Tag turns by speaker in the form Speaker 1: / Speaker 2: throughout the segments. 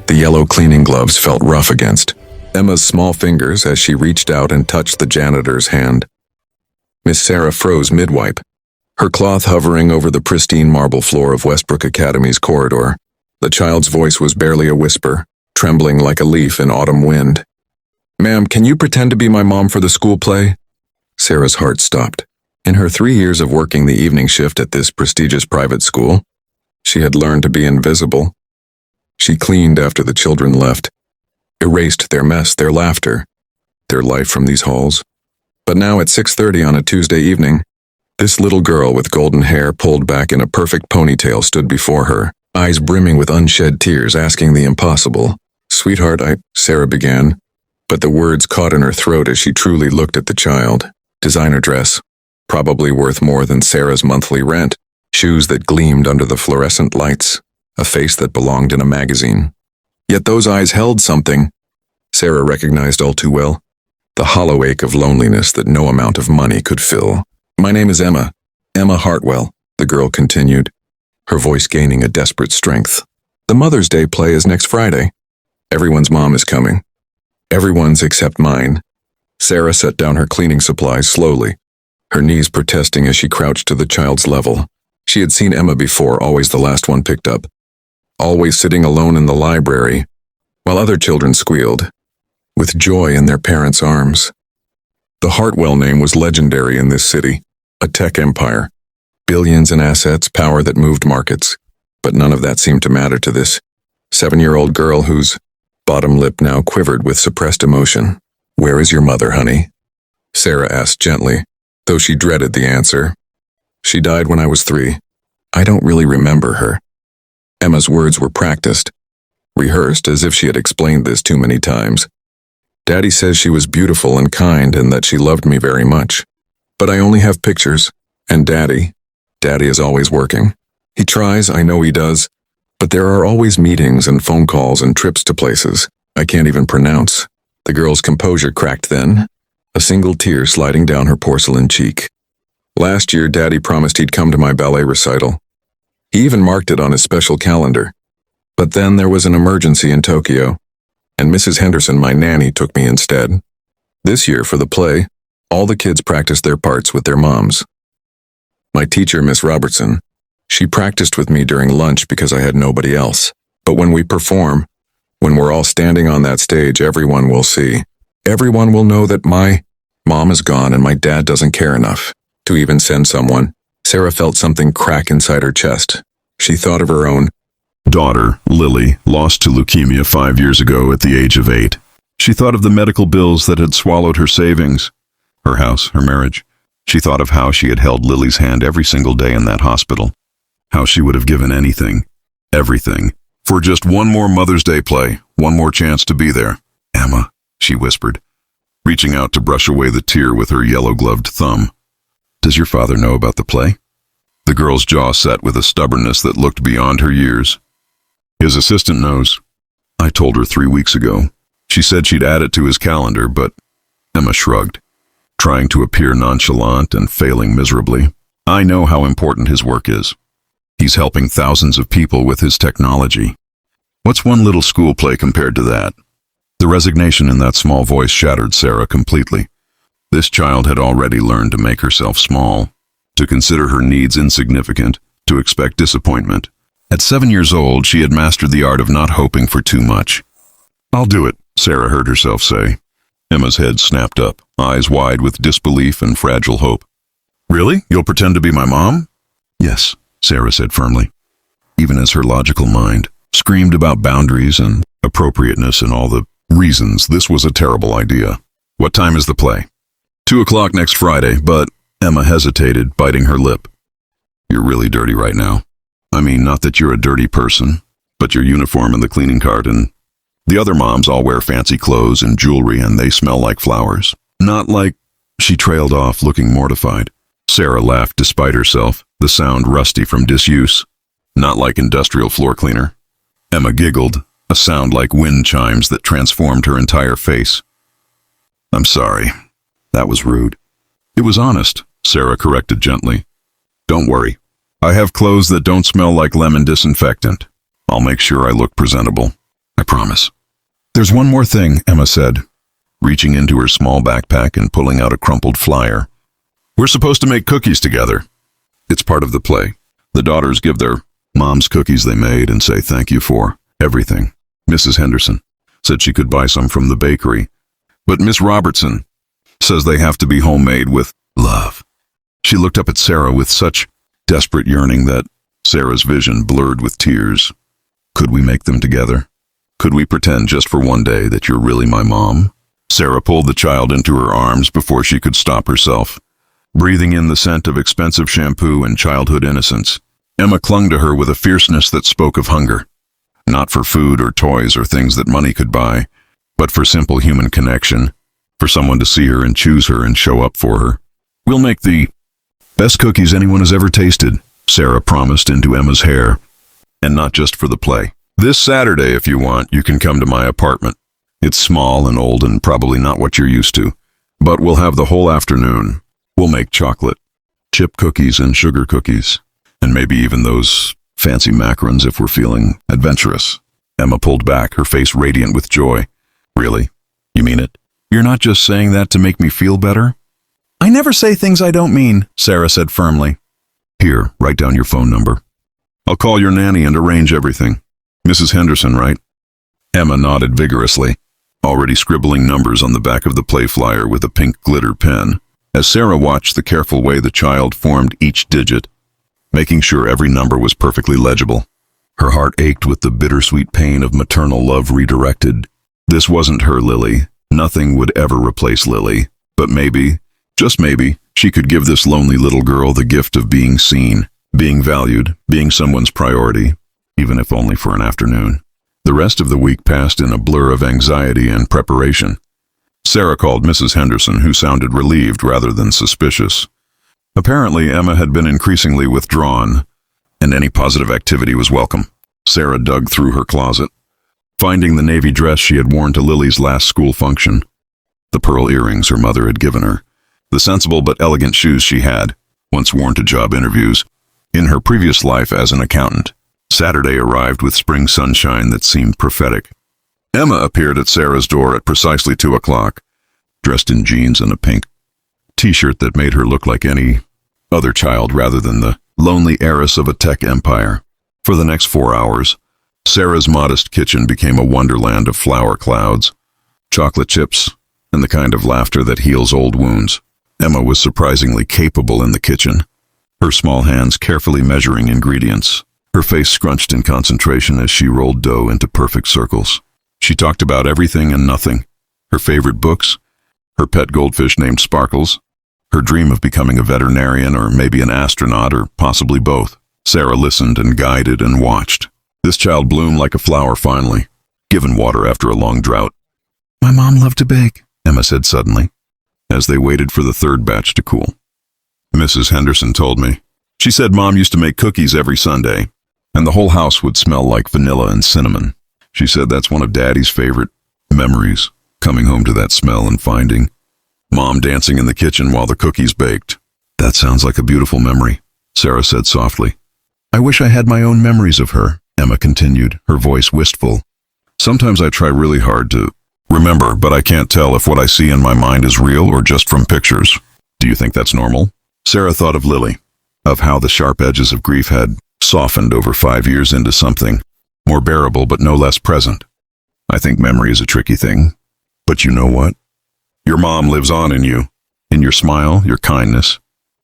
Speaker 1: The yellow cleaning gloves felt rough against Emma's small fingers as she reached out and touched the janitor's hand. Miss Sarah froze mid-wipe, her cloth hovering over the pristine marble floor of Westbrook Academy's corridor. The child's voice was barely a whisper, trembling like a leaf in autumn wind. "Ma'am, can you pretend to be my mom for the school play?" Sarah's heart stopped. In her 3 years of working the evening shift at this prestigious private school, she had learned to be invisible. She cleaned after the children left, erased their mess, their laughter, their life from these halls. But now at 6:30 on a Tuesday evening, this little girl with golden hair pulled back in a perfect ponytail stood before her, eyes brimming with unshed tears, asking the impossible. "Sweetheart, Sarah began, but the words caught in her throat as she truly looked at the child. Designer dress, probably worth more than Sarah's monthly rent, shoes that gleamed under the fluorescent lights, a face that belonged in a magazine. Yet those eyes held something Sarah recognized all too well, the hollow ache of loneliness that no amount of money could fill. "My name is Emma Hartwell," the girl continued, her voice gaining a desperate strength. "The Mother's Day play is next Friday. Everyone's mom is coming. Everyone's except mine." Sarah set down her cleaning supplies slowly, her knees protesting as she crouched to the child's level. She had seen Emma before, always the last one picked up, always sitting alone in the library, while other children squealed, with joy in their parents' arms. The Hartwell name was legendary in this city, a tech empire, billions in assets, power that moved markets, but none of that seemed to matter to this 7-year-old girl whose bottom lip now quivered with suppressed emotion. "Where is your mother, honey?" Sarah asked gently, though she dreaded the answer. "She died when I was 3. I don't really remember her." Emma's words were practiced, rehearsed as if she had explained this too many times. "Daddy says she was beautiful and kind and that she loved me very much. But I only have pictures, and Daddy is always working. He tries, I know he does, but there are always meetings and phone calls and trips to places I can't even pronounce." The girl's composure cracked then, a single tear sliding down her porcelain cheek. "Last year, Daddy promised he'd come to my ballet recital. He even marked it on his special calendar. But then there was an emergency in Tokyo, and Mrs. Henderson, my nanny, took me instead. This year, for the play, all the kids practiced their parts with their moms. My teacher, Miss Robertson, she practiced with me during lunch because I had nobody else. But when we perform, when we're all standing on that stage, everyone will see. Everyone will know that my mom is gone and my dad doesn't care enough to even send someone." Sarah felt something crack inside her chest. She thought of her own
Speaker 2: daughter, Lily, lost to leukemia 5 years ago at the age of 8. She thought of the medical bills that had swallowed her savings, her house, her marriage. She thought of how she had held Lily's hand every single day in that hospital, how she would have given anything, everything, for just one more Mother's Day play, one more chance to be there. "Emma," she whispered, reaching out to brush away the tear with her yellow-gloved thumb. "Does your father know about the play?" The girl's jaw set with a stubbornness that looked beyond her years. "His assistant knows. I told her 3 weeks ago. She said she'd add it to his calendar, but..." Emma shrugged, trying to appear nonchalant and failing miserably. "I know how important his work is. He's helping thousands of people with his technology. What's one little school play compared to that?" The resignation in that small voice shattered Sarah completely. This child had already learned to make herself small, to consider her needs insignificant, to expect disappointment. At 7 years old, she had mastered the art of not hoping for too much. "I'll do it," Sarah heard herself say. Emma's head snapped up, eyes wide with disbelief and fragile hope. "Really? You'll pretend to be my mom?" "Yes," Sarah said firmly, even as her logical mind screamed about boundaries and appropriateness and all the reasons this was a terrible idea. "What time is the play?" 2 o'clock next Friday, but..." Emma hesitated, biting her lip. "You're really dirty right now. I mean, not that you're a dirty person, but your uniform and the cleaning cart and the other moms all wear fancy clothes and jewelry and they smell like flowers. Not like..." She trailed off, looking mortified. Sarah laughed despite herself, the sound rusty from disuse. "Not like industrial floor cleaner." Emma giggled, a sound like wind chimes that transformed her entire face. "I'm sorry. That was rude." "It was honest," Sarah corrected gently. "Don't worry. I have clothes that don't smell like lemon disinfectant. I'll make sure I look presentable." I promise. There's one more thing, Emma said, reaching into her small backpack and pulling out a crumpled flyer. We're supposed to make cookies together. It's part of the play. The daughters give their mom's cookies they made and say thank you for everything. Mrs. Henderson said she could buy some from the bakery, but Miss Robertson says they have to be homemade with love. She looked up at Sarah with such desperate yearning that Sarah's vision blurred with tears. Could we make them together? Could we pretend just for one day that you're really my mom? Sarah pulled the child into her arms before she could stop herself. Breathing in the scent of expensive shampoo and childhood innocence, Emma clung to her with a fierceness that spoke of hunger. Not for food or toys or things that money could buy, but for simple human connection, for someone to see her and choose her and show up for her. We'll make the best cookies anyone has ever tasted, Sarah promised into Emma's hair. And not just for the play. This Saturday, if you want, you can come to my apartment. It's small and old and probably not what you're used to, but we'll have the whole afternoon. We'll make chocolate, chip cookies and sugar cookies, and maybe even those fancy macarons if we're feeling adventurous. Emma pulled back, her face radiant with joy. Really? You mean it? You're not just saying that to make me feel better? I never say things I don't mean, Sarah said firmly. Here, write down your phone number. I'll call your nanny and arrange everything. Mrs. Henderson, right? Emma nodded vigorously, already scribbling numbers on the back of the play flyer with a pink glitter pen, as Sarah watched the careful way the child formed each digit, making sure every number was perfectly legible. Her heart ached with the bittersweet pain of maternal love redirected. This wasn't her Lily. Nothing would ever replace Lily. But maybe, just maybe, she could give this lonely little girl the gift of being seen, being valued, being someone's priority, even if only for an afternoon. The rest of the week passed in a blur of anxiety and preparation. Sarah called Mrs. Henderson, who sounded relieved rather than suspicious. Apparently, Emma had been increasingly withdrawn, and any positive activity was welcome. Sarah dug through her closet, finding the navy dress she had worn to Lily's last school function, the pearl earrings her mother had given her, the sensible but elegant shoes she had, once worn to job interviews, in her previous life as an accountant. Saturday arrived with spring sunshine that seemed prophetic. Emma appeared at Sarah's door at precisely 2 o'clock, dressed in jeans and a pink t-shirt that made her look like any other child rather than the lonely heiress of a tech empire. For the next 4 hours, Sarah's modest kitchen became a wonderland of flower clouds, chocolate chips, and the kind of laughter that heals old wounds. Emma was surprisingly capable in the kitchen, her small hands carefully measuring ingredients, her face scrunched in concentration as she rolled dough into perfect circles. She talked about everything and nothing, her favorite books, her pet goldfish named Sparkles, her dream of becoming a veterinarian or maybe an astronaut or possibly both. Sarah listened and guided and watched. This child bloomed like a flower finally, given water after a long drought. My mom loved to bake, Emma said suddenly, as they waited for the third batch to cool. Mrs. Henderson told me. She said Mom used to make cookies every Sunday, and the whole house would smell like vanilla and cinnamon. She said that's one of Daddy's favorite memories, coming home to that smell and finding Mom dancing in the kitchen while the cookies baked. That sounds like a beautiful memory, Sarah said softly. I wish I had my own memories of her, Emma continued, her voice wistful. Sometimes I try really hard to remember, but I can't tell if what I see in my mind is real or just from pictures. Do you think that's normal? Sarah thought of Lily, of how the sharp edges of grief had softened over 5 years into something more bearable but no less present. I think memory is a tricky thing, but you know what? Your mom lives on in you, in your smile, your kindness,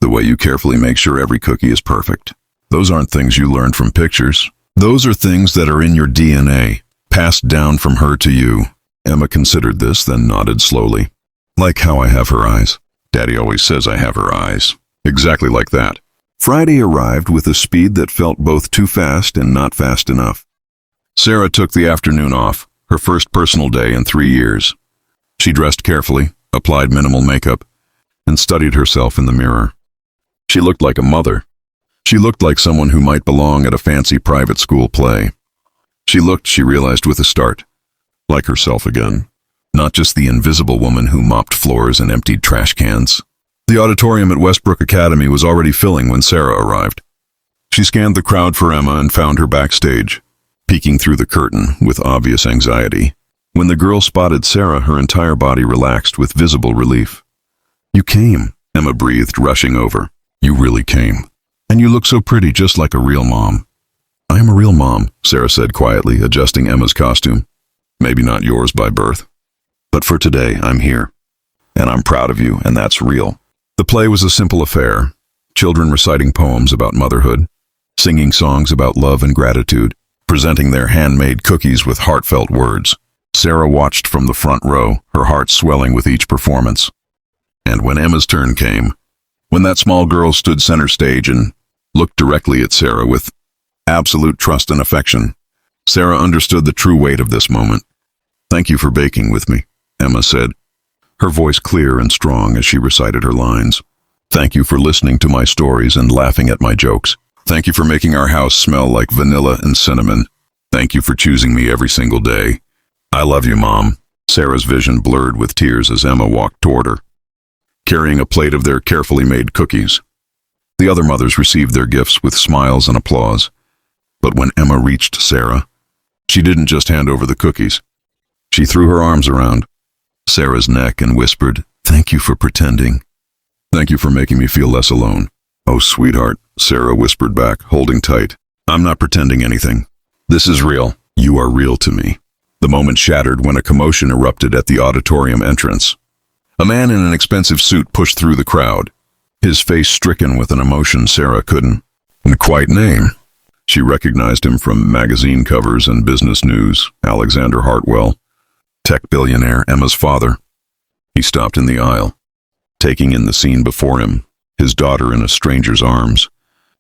Speaker 2: the way you carefully make sure every cookie is perfect. Those aren't things you learned from pictures. Those are things that are in your DNA, passed down from her to you. Emma considered this, then nodded slowly. Like how I have her eyes. Daddy always says I have her eyes. Exactly like that. Friday arrived with a speed that felt both too fast and not fast enough. Sarah took the afternoon off, her first personal day in 3 years. She dressed carefully, applied minimal makeup, and studied herself in the mirror. She looked like a mother. She looked like someone who might belong at a fancy private school play. She looked, she realized with a start, like herself again. Not just the invisible woman who mopped floors and emptied trash cans. The auditorium at Westbrook Academy was already filling when Sarah arrived. She scanned the crowd for Emma and found her backstage, peeking through the curtain with obvious anxiety. When the girl spotted Sarah, her entire body relaxed with visible relief. "You came," Emma breathed, rushing over. "You really came. And you look so pretty, just like a real mom." "I am a real mom," Sarah said quietly, adjusting Emma's costume. "Maybe not yours by birth. But for today, I'm here. And I'm proud of you, and that's real." The play was a simple affair. Children reciting poems about motherhood, singing songs about love and gratitude, presenting their handmade cookies with heartfelt words. Sarah watched from the front row, her heart swelling with each performance. And when Emma's turn came, when that small girl stood center stage and looked directly at Sarah with absolute trust and affection, Sarah understood the true weight of this moment. "Thank you for baking with me," Emma said, her voice clear and strong as she recited her lines. "Thank you for listening to my stories and laughing at my jokes. Thank you for making our house smell like vanilla and cinnamon. Thank you for choosing me every single day. I love you, Mom." Sarah's vision blurred with tears as Emma walked toward her, carrying a plate of their carefully made cookies. The other mothers received their gifts with smiles and applause. But when Emma reached Sarah, she didn't just hand over the cookies. She threw her arms around Sarah's neck and whispered, "Thank you for pretending. Thank you for making me feel less alone." "Oh, sweetheart," Sarah whispered back, holding tight. "I'm not pretending anything. This is real. You are real to me." The moment shattered when a commotion erupted at the auditorium entrance. A man in an expensive suit pushed through the crowd, his face stricken with an emotion Sarah couldn't quite name. She recognized him from magazine covers and business news. Alexander Hartwell, tech billionaire, Emma's father. He stopped in the aisle, taking in the scene before him, his daughter in a stranger's arms,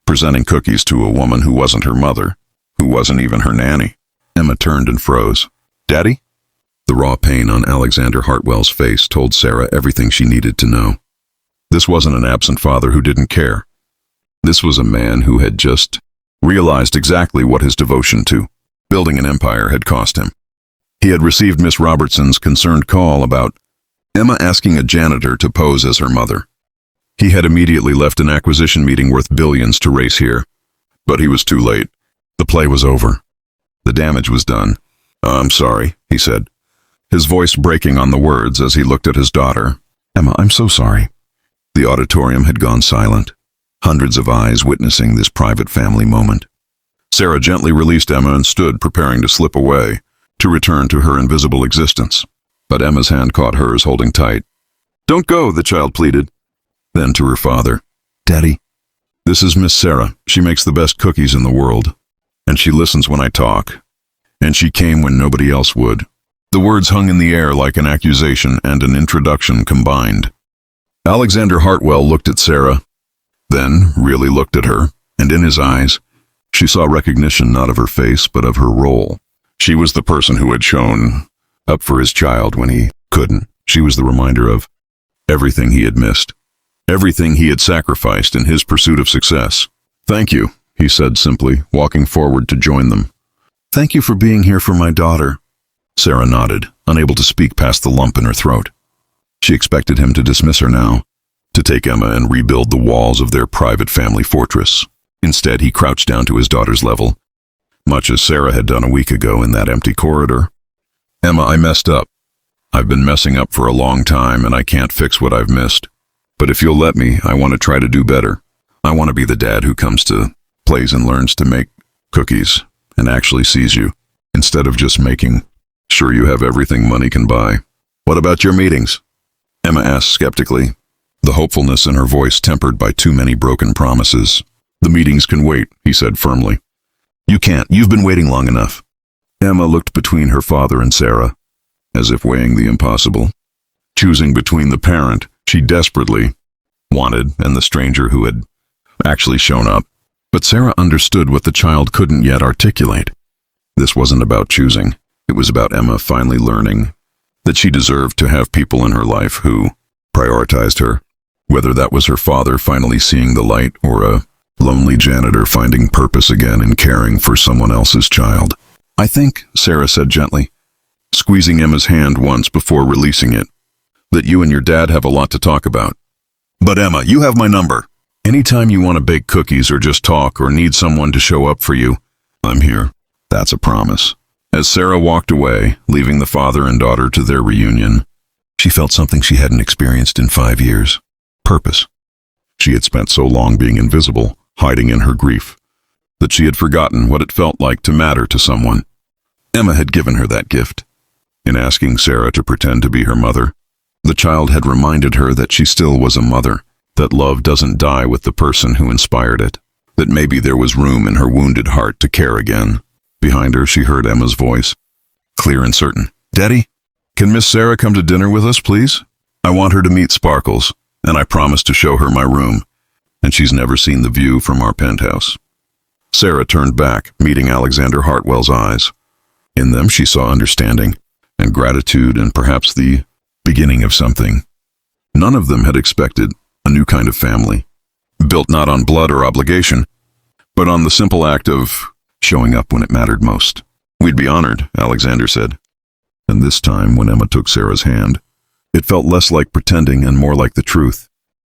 Speaker 2: presenting cookies to a woman who wasn't her mother, who wasn't even her nanny. Emma turned and froze. "Daddy?" The raw pain on Alexander Hartwell's face told Sarah everything she needed to know. This wasn't an absent father who didn't care. This was a man who had just realized exactly what his devotion to building an empire had cost him. He had received Miss Robertson's concerned call about Emma asking a janitor to pose as her mother. He had immediately left an acquisition meeting worth billions to race here. But he was too late. The play was over. The damage was done. "I'm sorry," he said, his voice breaking on the words as he looked at his daughter. "Emma, I'm so sorry." The auditorium had gone silent, hundreds of eyes witnessing this private family moment. Sarah gently released Emma and stood preparing to slip away, to return to her invisible existence. But Emma's hand caught hers, holding tight. "Don't go," the child pleaded. Then to her father, "Daddy, this is Miss Sarah. She makes the best cookies in the world. And she listens when I talk. And she came when nobody else would." The words hung in the air like an accusation and an introduction combined. Alexander Hartwell looked at Sarah, then really looked at her, and in his eyes, she saw recognition not of her face but of her role. She was the person who had shown up for his child when he couldn't. She was the reminder of everything he had missed, everything he had sacrificed in his pursuit of success. "Thank you," he said simply, walking forward to join them. "Thank you for being here for my daughter." Sarah nodded, unable to speak past the lump in her throat. She expected him to dismiss her now, to take Emma and rebuild the walls of their private family fortress. Instead, he crouched down to his daughter's level, much as Sarah had done a week ago in that empty corridor. "Emma, I messed up. I've been messing up for a long time, and I can't fix what I've missed. But if you'll let me, I want to try to do better. I want to be the dad who comes to plays and learns to make cookies and actually sees you, instead of just making sure you have everything money can buy." "What about your meetings?" Emma asked skeptically, the hopefulness in her voice tempered by too many broken promises. "The meetings can wait," he said firmly. "You can't. You've been waiting long enough." Emma looked between her father and Sarah, as if weighing the impossible, choosing between the parent she desperately wanted and the stranger who had actually shown up. But Sarah understood what the child couldn't yet articulate. This wasn't about choosing. It was about Emma finally learning that she deserved to have people in her life who prioritized her, whether that was her father finally seeing the light or a lonely janitor finding purpose again in caring for someone else's child. "I think," Sarah said gently, squeezing Emma's hand once before releasing it, "that you and your dad have a lot to talk about. But Emma, you have my number. Anytime you want to bake cookies or just talk or need someone to show up for you, I'm here." That's a promise. As Sarah walked away, leaving the father and daughter to their reunion, she felt something she hadn't experienced in 5 years. Purpose. She had spent so long being invisible, hiding in her grief, that she had forgotten what it felt like to matter to someone. Emma had given her that gift. In asking Sarah to pretend to be her mother, the child had reminded her that she still was a mother, that love doesn't die with the person who inspired it, that maybe there was room in her wounded heart to care again. Behind her, she heard Emma's voice, clear and certain. "Daddy, can Miss Sarah come to dinner with us, please? I want her to meet Sparkles, and I promised to show her my room, and she's never seen the view from our penthouse." Sarah turned back, meeting Alexander Hartwell's eyes. In them, she saw understanding and gratitude and perhaps the beginning of something. None of them had expected a new kind of family, built not on blood or obligation, but on the simple act of showing up when it mattered most. "We'd be honored," Alexander said. And this time, when Emma took Sarah's hand, it felt less like pretending and more like the truth.